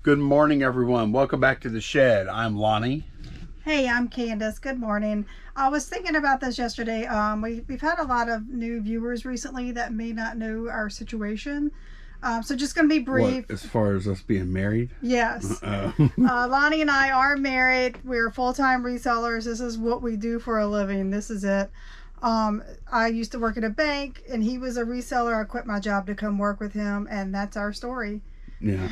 Good morning, everyone. Welcome back to the shed. I'm Lonnie. Hey, I'm Candace. Good morning. I was thinking about this yesterday. We've had a lot of new viewers recently that may not know our situation. So just going to be brief. What, as far as us being married? Yes. Lonnie and I are married. We're full-time resellers. This is what we do for a living. This is it. I used to work at a bank and he was a reseller. I quit my job to come work with him, and that's our story. Yeah.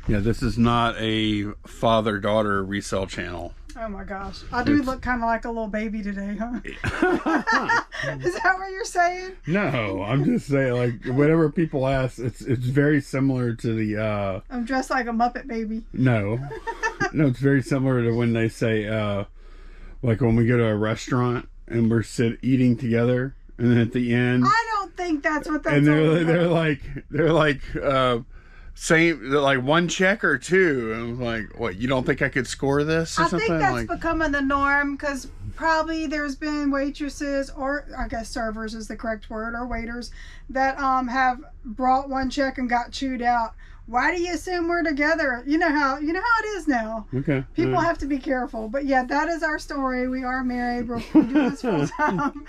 Yeah, this is not a father-daughter resell channel. Oh my gosh. I do look kind of like a little baby today, huh? Is that what you're saying? No, I'm just saying, like, whenever people ask, it's very similar to the I'm dressed like a Muppet baby. No, it's very similar to when they say like when we go to a restaurant and we're eating together, and then at the end I don't think that's what that's and they're like same, like one check or two. I'm like, what, you don't think I could score this or I something? think that's like, becoming the norm, because probably there's been waitresses, or I guess servers is the correct word, or waiters that have brought one check and got chewed out. Why do you assume we're together? You know how it is now. Okay. People have to be careful. But yeah, that is our story. We are married. We're doing this full time.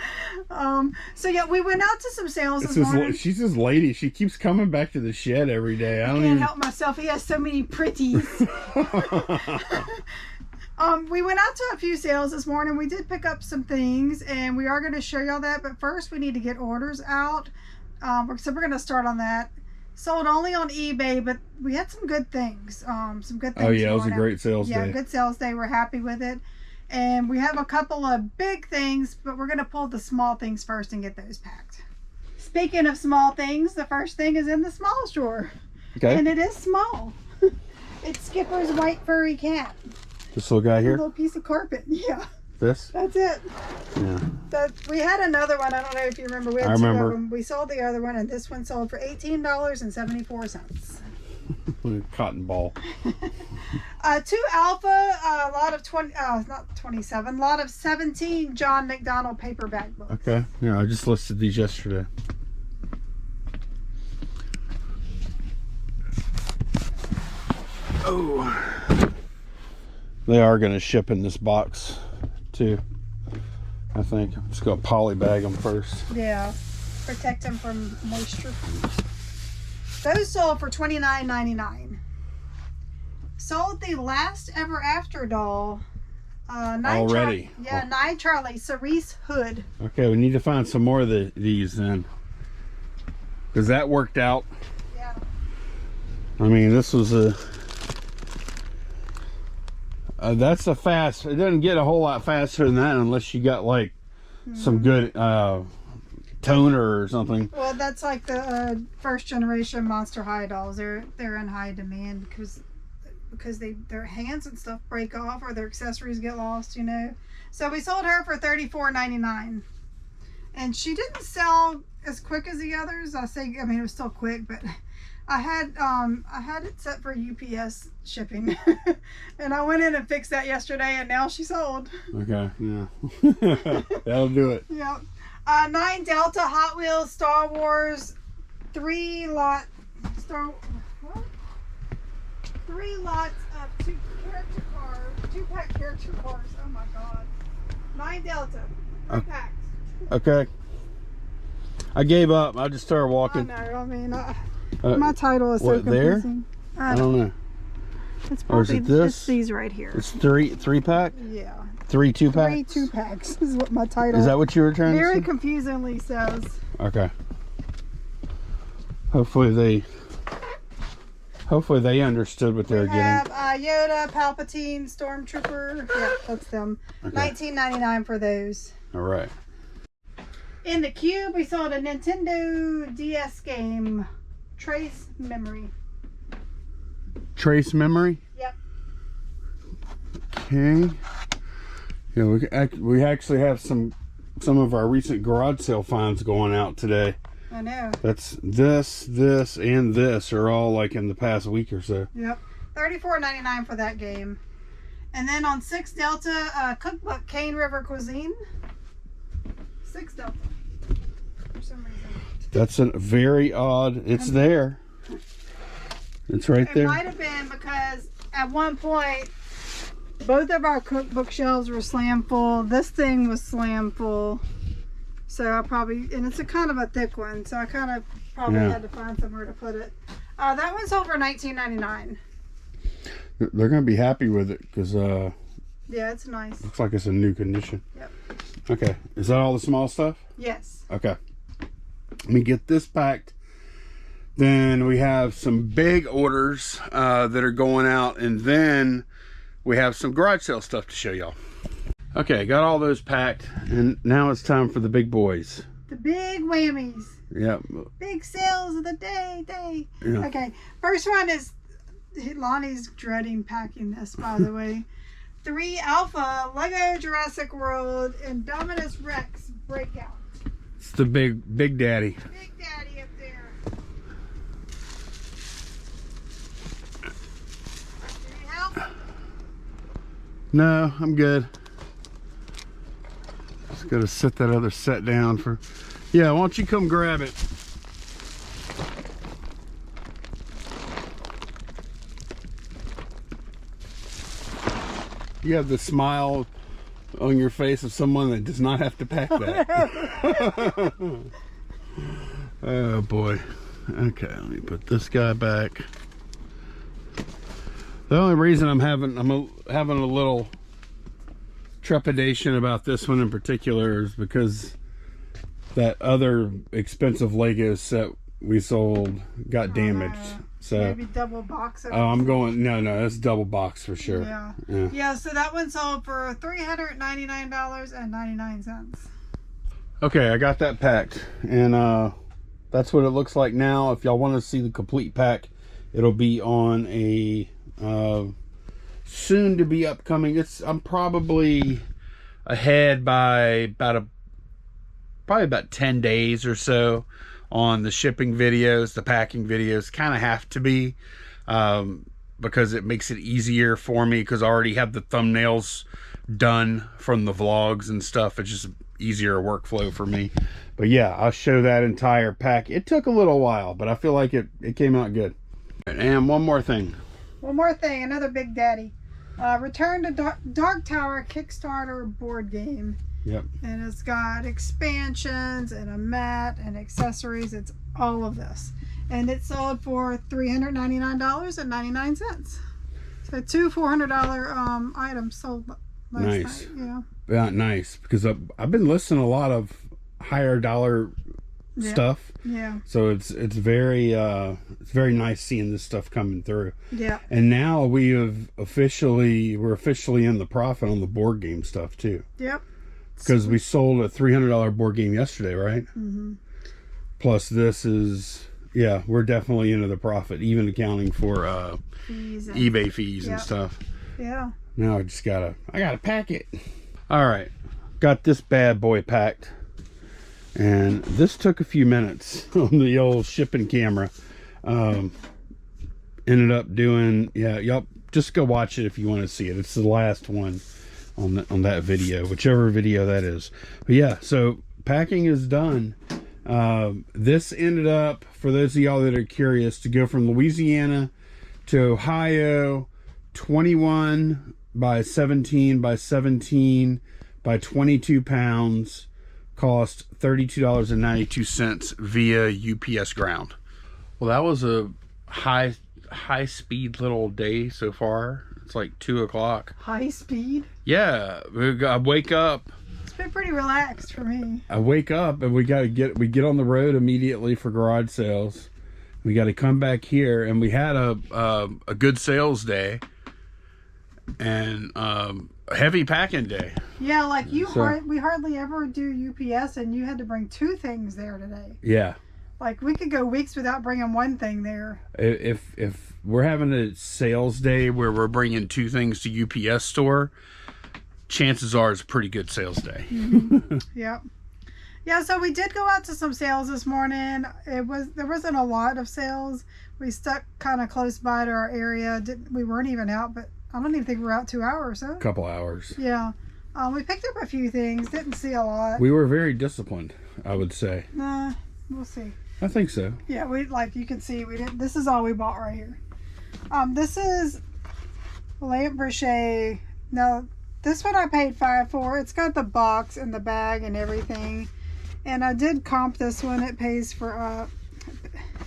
So yeah, we went out to some sales this morning. She's this lady. She keeps coming back to the shed every day. I can't help myself. He has so many pretties. We went out to a few sales this morning. We did pick up some things, and we are going to show y'all that. But first, we need to get orders out. So we're going to start on that. Sold only on eBay, but we had some good things. Some good things. Oh yeah, it was a great sales day. Yeah, good sales day. We're happy with it. And we have a couple of big things, but we're going to pull the small things first and get those packed. Speaking of small things, the first thing is in the smallest drawer. Okay. And it is small. It's Skipper's white furry cat. This little guy A here? little piece of carpet. Yeah. This? That's it. Yeah. We had another one. I don't know if you remember. We had I remember. 2 of them. We sold the other one, and this one sold for $18.74. Cotton ball. 2 alpha, a lot of 20, not 27, a lot of 17 John McDonald paperback books. Okay. Yeah, I just listed these yesterday. Oh. They are going to ship in this box too, I think. I'm just going to poly bag them first. Yeah, protect them from moisture. Those sold for $29.99. Sold the Last Ever After doll. Already? Yeah, 9 Charlie, Cerise Hood. Okay, we need to find some more of these then. Because that worked out. Yeah. I mean, this was a... that's a fast. It doesn't get a whole lot faster than that unless you got like some good toner or something. Well, that's like the first generation Monster High dolls. They're in high demand because their hands and stuff break off, or their accessories get lost, So we sold her for $34.99, and she didn't sell as quick as the others. I mean, it was still quick, but I had it set for UPS shipping, and I went in and fixed that yesterday, and now she sold. Okay, yeah. That'll do it. Yeah. 9 Delta Hot Wheels Star Wars 3 lots of 2-pack character cars. Oh my god. 9 Delta. 3 packs. Okay. I gave up. I just started walking. I know. I mean, my title is so what, confusing. I don't know. It's Or is probably it this? it's these right here. It's 3-pack? Yeah. 3 2-packs? 3 2-packs is what my title. Is that what you were trying to very say? confusingly says. Okay. Hopefully they understood what they were We have getting. Yoda, Palpatine, Stormtrooper. Yeah, that's them. Okay. $19.99 for those. All right. In the cube, we sold a Nintendo DS game, Trace Memory. Trace memory? Yep. Okay. Yeah, we actually have some of our recent garage sale finds going out today. I know. That's this, and this are all like in the past week or so. Yep. $34.99 for that game. And then on 6 Delta, cookbook, Cane River Cuisine. 6 Delta. For some reason. That's a very odd. It's there. It's right It there. might have been because at one point both of our cookbook shelves were slam full. This thing was slam full. So I probably, and it's a kind of a thick one, so I kind of probably had to find somewhere to put it. That one sold for $19.99. They're gonna be happy with it because Yeah, it's nice. looks like it's in new condition. Yep. Okay, is that all the small stuff? Yes. Okay. Let me get this packed. Then we have some big orders that are going out, and then we have some garage sale stuff to show y'all. Okay, got all those packed, and now it's time for the big boys. The big whammies. Yep. Big sales of the day. Yeah. Okay, first one is, Lonnie's dreading packing this, by the way. 3 Alpha Lego Jurassic World Indominus Rex Breakout. It's the big daddy. Big Daddy up there. Need help? No, I'm good. Just gotta set that other set down for. Yeah, why don't you come grab it? You have the smile on your face of someone that does not have to pack that. Oh boy. Okay, let me put this guy back. The only reason I'm having a little trepidation about this one in particular is because that other expensive Lego set we sold got damaged. So Maybe double box of I'm going, no, that's double box for sure. Yeah. Yeah, so that one sold for $399.99. Okay, I got that packed, and that's what it looks like now. If y'all want to see the complete pack, it'll be on a soon to be upcoming. I'm probably ahead by probably about 10 days or so on the shipping videos. The packing videos kind of have to be because it makes it easier for me, because I already have the thumbnails done from the vlogs and stuff. It's just easier workflow for me. But yeah, I'll show that entire pack. It took a little while, but I feel like it came out good. And one more thing, another Big Daddy. Return to Dark Tower Kickstarter board game. Yep. And it's got expansions and a mat and accessories. It's all of this. And it sold for $399.99. So 2 $400 items sold last night. Yeah. Yeah, nice. Because I've been listing a lot of higher dollar stuff. Yeah. So it's very nice seeing this stuff coming through. Yeah. And now we're officially in the profit on the board game stuff too. Yep. Because we sold a $300 board game yesterday, right? Mm-hmm. Plus this is, yeah, we're definitely into the profit, even accounting for eBay fees and stuff. Yeah. Now I gotta pack it. All right, got this bad boy packed, and this took a few minutes on the old shipping camera. Ended up doing, y'all just go watch it if you want to see it. It's the last one on that video, whichever video that is. But yeah, so packing is done. This ended up, for those of y'all that are curious, to go from Louisiana to Ohio, 21 by 17 by 17 by 22 pounds, cost $32.92 via UPS ground. Well, that was a high speed little day so far. It's like 2 o'clock. High speed? Yeah, I wake up. It's been pretty relaxed for me. I wake up and we get on the road immediately for garage sales. We got to come back here, and we had a good sales day and a heavy packing day. Yeah, like we hardly ever do UPS, and you had to bring 2 things there today. Yeah. Like we could go weeks without bringing 1 thing there. If we're having a sales day where we're bringing 2 things to UPS store, chances are it's a pretty good sales day. Mm-hmm. Yep. Yeah, so we did go out to some sales this morning. There wasn't a lot of sales. We stuck kind of close by to our area. We weren't even out, but I don't even think we were out 2 hours. So. Couple hours. Yeah. We picked up a few things. Didn't see a lot. We were very disciplined, I would say. Nah, we'll see. I think so. Yeah, you can see we didn't. This is all we bought right here. This is Lamprey. Now, this one I paid $5 for. It's got the box and the bag and everything. And I did comp this one. It pays for,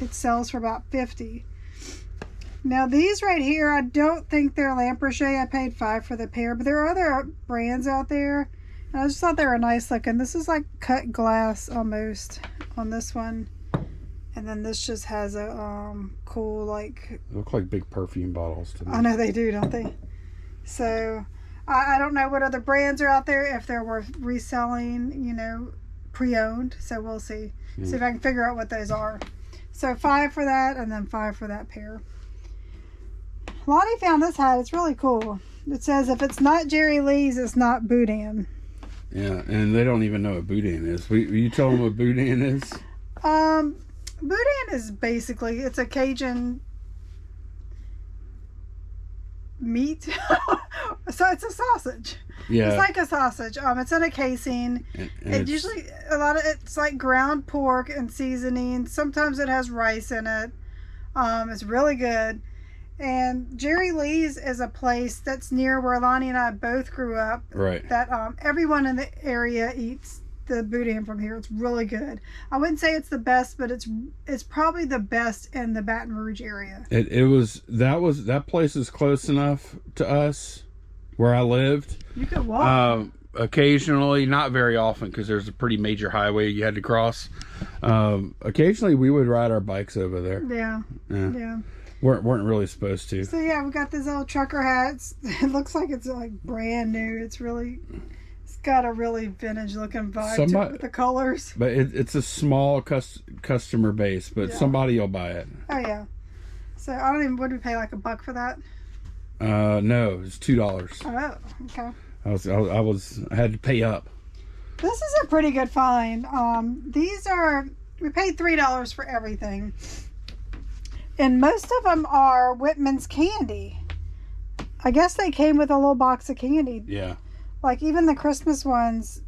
it sells for about $50. Now, these right here, I don't think they're Lamprey. I paid $5 for the pair, but there are other brands out there. And I just thought they were nice looking. This is like cut glass almost on this one. And then this just has a cool, like... They look like big perfume bottles to me. I know they do, don't they? So, I don't know what other brands are out there, if they're worth reselling, you know, pre-owned. So, we'll see. Yeah. See if I can figure out what those are. So, $5 for that, and then $5 for that pair. Lonnie found this hat. It's really cool. It says, if it's not Jerry Lee's, it's not Boudin. Yeah, and they don't even know what Boudin is. Will you tell them what Boudin is? Boudin is basically, it's a Cajun meat. So it's a sausage. Yeah. It's like a sausage. It's in a casing. And It usually, it's like ground pork and seasoning. Sometimes it has rice in it. It's really good. And Jerry Lee's is a place that's near where Lonnie and I both grew up. Right. That everyone in the area eats the boudin from here. It's really good. I wouldn't say it's the best, but it's probably the best in the Baton Rouge area. That place is close enough to us where I lived. You could walk. Occasionally, not very often, because there's a pretty major highway you had to cross. Occasionally, we would ride our bikes over there. Yeah. Weren't really supposed to. So yeah, we got these old trucker hats. It looks like it's like brand new. It's got a really vintage looking vibe to it with the colors. But it's a small customer base, but somebody will buy it. Oh yeah. So I don't even. Would we pay like $1 for that? No, it's $2. Oh, okay. I had to pay up. This is a pretty good find. We paid $3 for everything. And most of them are Whitman's candy. I guess they came with a little box of candy. Yeah. Like even the Christmas ones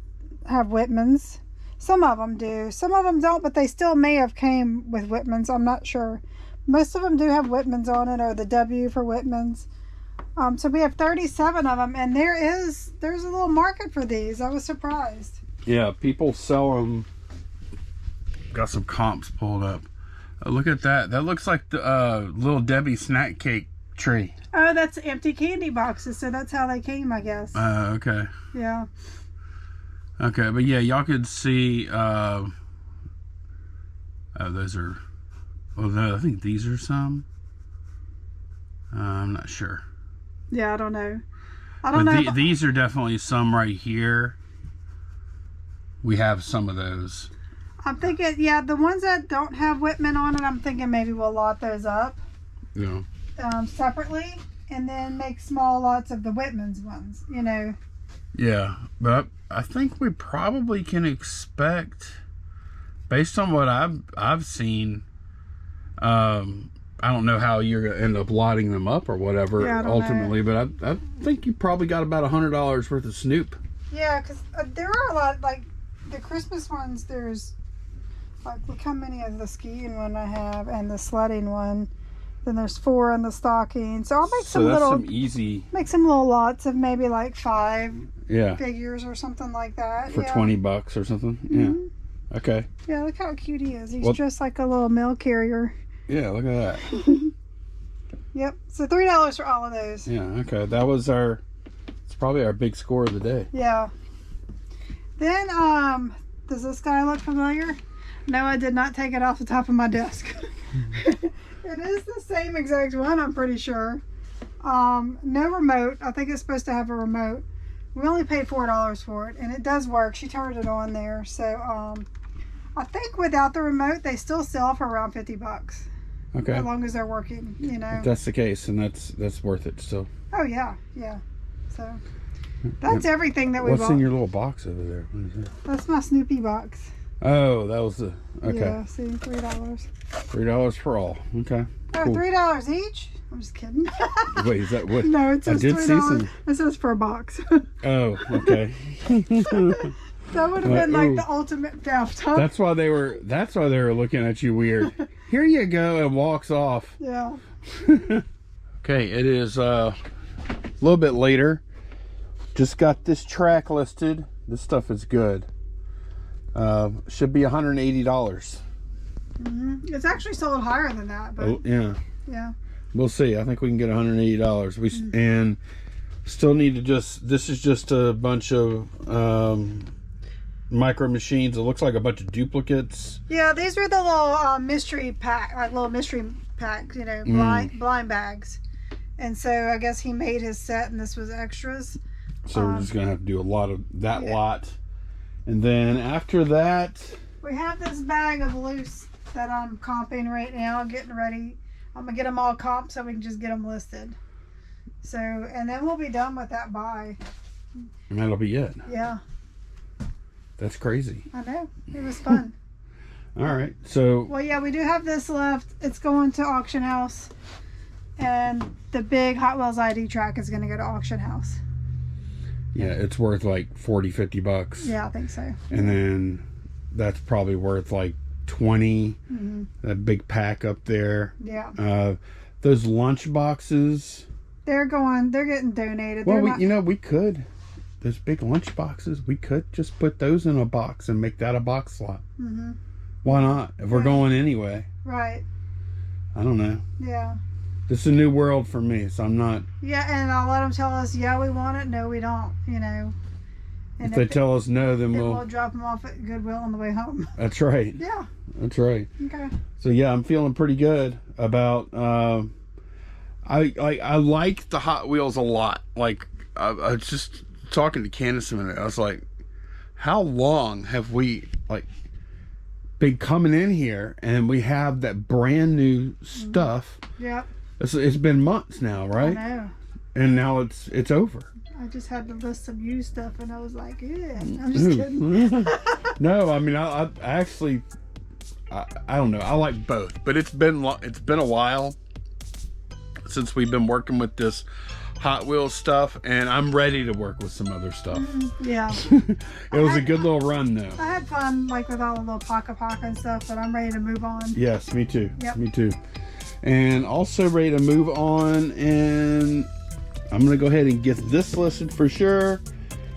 have Whitman's. Some of them do. Some of them don't, but they still may have came with Whitman's. I'm not sure. Most of them do have Whitman's on it, or the W for Whitman's. So we have 37 of them, and there's a little market for these. I was surprised. Yeah, people sell them. Got some comps pulled up. Look at that. That looks like the Little Debbie snack cake tree. Oh, that's empty candy boxes, so that's how they came, I guess. Okay. Yeah. Okay, but yeah, y'all could see. Those are. Although I think these are some. I'm not sure. Yeah, I don't know. I don't know. These are definitely some right here. We have some of those. I'm thinking, yeah, the ones that don't have Whitman on it, I'm thinking maybe we'll lot those up. Yeah. Separately, and then make small lots of the Whitman's ones, you know. Yeah, but I think we probably can expect, based on what I've seen, I don't know how you're gonna end up lotting them up or whatever ultimately, but I think you probably got about $100 worth of Snoop. Yeah, because there are a lot, like the Christmas ones. There's like, look how many of the skiing one I have and the sledding one. Then there's 4 in the stocking. So I'll make make some little lots of maybe like 5 figures or something like that. For $20 or something. Mm-hmm. Yeah. Okay. Yeah, look how cute he is. He's just like a little mail carrier. Yeah, look at that. Yep. So $3 for all of those. Yeah, okay. It's probably our big score of the day. Yeah. Then, does this guy look familiar? No, I did not take it off the top of my desk. It is the same exact one, I'm pretty sure. No remote. I think it's supposed to have a remote. We only paid $4 for it, and it does work. She turned it on there. So, I think without the remote, they still sell for around $50. Okay. As long as they're working, you know. If that's the case, and that's worth it still. Oh, yeah. Yeah. So, that's everything that we bought. What's in your little box over there? What is that? That's my Snoopy box. Oh, that was the... Okay. Yeah, see, $3. $3 for all. Okay. Oh, cool. $3 each? I'm just kidding. Wait, is that what? No, it says I did $3. see some... It says for a box. Oh, okay. That would have been like the ultimate theft, huh? That's why they were looking at you weird. Here you go, and walks off. Yeah. Okay, it is a little bit later. Just got this track listed. This stuff is good. Should be $180. It's actually sold higher than that, but yeah, we'll see. I think we can get $180. And still need to this is just a bunch of micro machines. It looks like a bunch of duplicates. Yeah, these were the little mystery pack, like little mystery packs, you know, blind bags. And so I guess he made his set, and this was extras. So we're just gonna have to do a lot of that lot, and then after that, we have this bag of loose that I'm comping right now, getting ready. I'm gonna get them all comped so we can just get them listed. So, and then we'll be done with that buy. And that'll be it. Yeah. That's crazy. I know. It was fun. All right. So. Well, yeah, we do have this left. It's going to auction house, and the big Hot Wheels ID track is going to go to auction house. Yeah, it's worth like $40-50. Yeah, I think so. And then that's probably worth like 20. That big pack up there. Yeah. Those lunch boxes. They're getting donated. Well, we could. Those big lunch boxes, we could just put those in a box and make that a box slot. Why not? If we're going anyway. Right. I don't know. Yeah. This is a new world for me, so I'm not. Yeah, and I'll let them tell us, yeah, we want it, no, we don't, you know. And if they tell us no, then we'll drop them off at Goodwill on the way home. That's right. Yeah. That's right. Okay. So yeah, I'm feeling pretty good about. I like the Hot Wheels a lot. Like I was just talking to Candace a minute. I was like, how long have we been coming in here and we have that brand new stuff? Yep. It's been months now, right? I know. And now it's over. I just had the list of used stuff, and I was like, yeah. I'm just kidding. No, I mean, I actually, I don't know. I like both, but it's been a while since we've been working with this Hot Wheels stuff, and I'm ready to work with some other stuff. Yeah. It was a good little run, though. I had fun, with all the little Paka and stuff, but I'm ready to move on. Yes, me too. Yep. Me too. And also ready to move on, and I'm going to go ahead and get this listed for sure.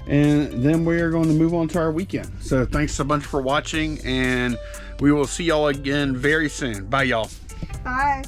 And then we're going to move on to our weekend. So thanks so much for watching, and we will see y'all again very soon. Bye, y'all. Bye.